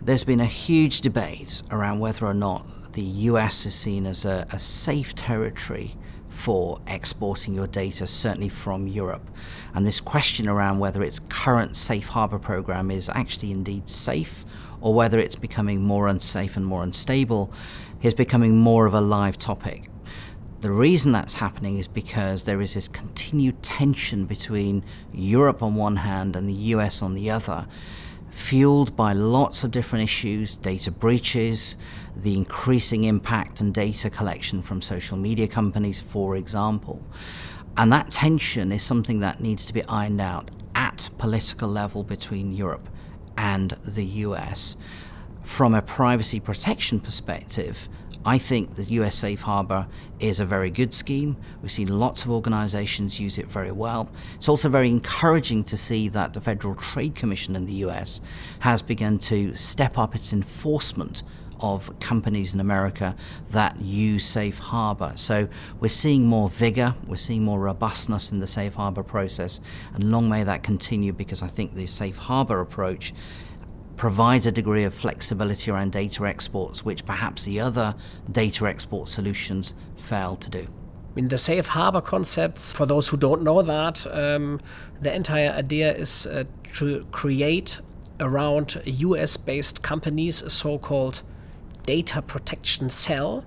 There's been a huge debate around whether or not the US is seen as a safe territory for exporting your data, certainly from Europe. And this question around whether its current safe harbor program is actually indeed safe, or whether it's becoming more unsafe and more unstable, is becoming more of a live topic. The reason that's happening is because there is this continued tension between Europe on one hand and the US on the other, fueled by lots of different issues, data breaches, the increasing impact and data collection from social media companies, for example. And that tension is something that needs to be ironed out at political level between Europe and the US. From a privacy protection perspective, I think the US Safe Harbor is a very good scheme. We've seen lots of organizations use it very well. It's also very encouraging to see that the Federal Trade Commission in the US has begun to step up its enforcement of companies in America that use Safe Harbor. So we're seeing more vigor, we're seeing more robustness in the Safe Harbor process, and long may that continue, because I think the Safe Harbor approach provides a degree of flexibility around data exports, which perhaps the other data export solutions fail to do. I mean, the safe harbor concepts, for those who don't know that, the entire idea is to create around US-based companies a so-called data protection cell,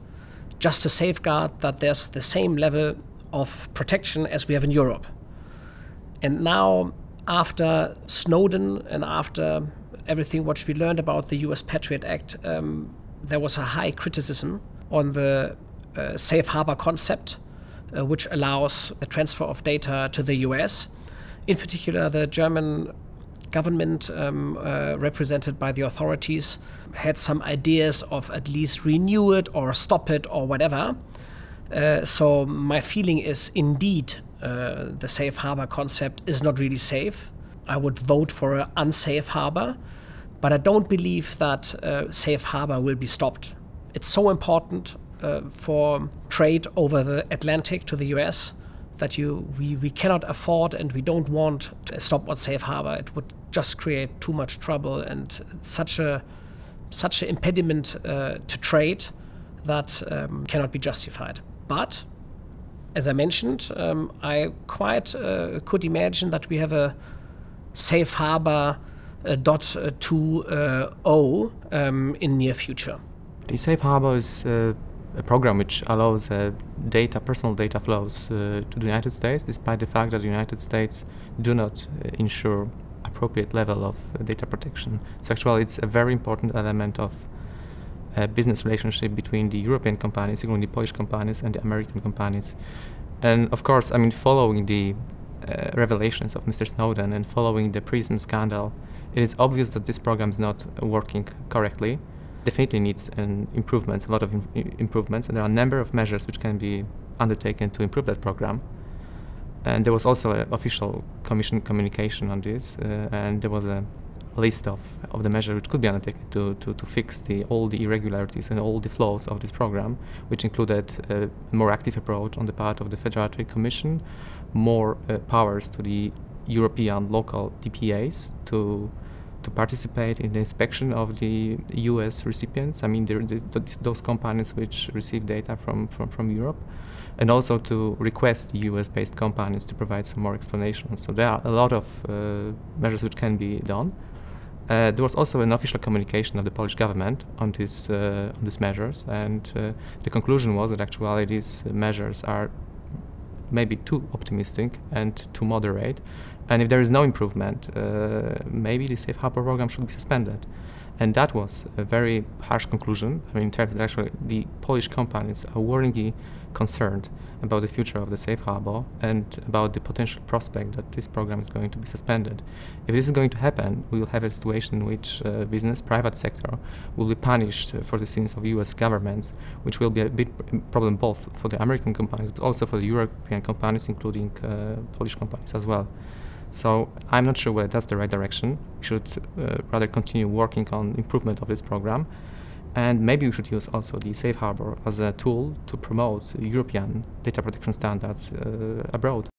just to safeguard that there's the same level of protection as we have in Europe. And now, after Snowden and after everything what we learned about the US Patriot Act, there was a high criticism on the safe harbor concept, which allows the transfer of data to the US. In particular, the German government, represented by the authorities, had some ideas of at least renew it or stop it or whatever. So my feeling is indeed the safe harbor concept is not really safe. I would vote for an unsafe harbor, but I don't believe that safe harbor will be stopped. It's so important for trade over the Atlantic to the US that we cannot afford, and we don't want to stop on safe harbor. It would just create too much trouble and such an impediment to trade that cannot be justified. But as I mentioned, I quite could imagine that we have a safe harbor .2.0 in near future. The safe harbor is a program which allows personal data flows to the United States, despite the fact that the United States do not ensure appropriate level of data protection. So actually it's a very important element of a business relationship between the European companies, including the Polish companies and the American companies. And of course, I mean, following the revelations of Mr. Snowden and following the PRISM scandal, it is obvious that this program is not working correctly. Definitely needs improvements, a lot of improvements, and there are a number of measures which can be undertaken to improve that program. And there was also an official Commission communication on this, and there was a list of the measures which could be undertaken to fix all the irregularities and all the flaws of this program, which included a more active approach on the part of the Federal Trade Commission, more powers to the European local DPAs to participate in the inspection of the US recipients. I mean, those companies which receive data from Europe, and also to request the US-based companies to provide some more explanations. So there are a lot of measures which can be done. There was also an official communication of the Polish government on these measures, and the conclusion was that actually these measures are maybe too optimistic and too moderate, and if there is no improvement, maybe the Safe Harbor program should be suspended. And that was a very harsh conclusion. I mean, in terms of actually the Polish companies are worryingly concerned about the future of the Safe Harbor and about the potential prospect that this program is going to be suspended. If this is going to happen, we will have a situation in which private sector will be punished for the sins of US governments, which will be a big problem both for the American companies but also for the European companies, including Polish companies as well. So I'm not sure whether that's the right direction. We should rather continue working on improvement of this program, and maybe we should use also the Safe Harbor as a tool to promote European data protection standards abroad.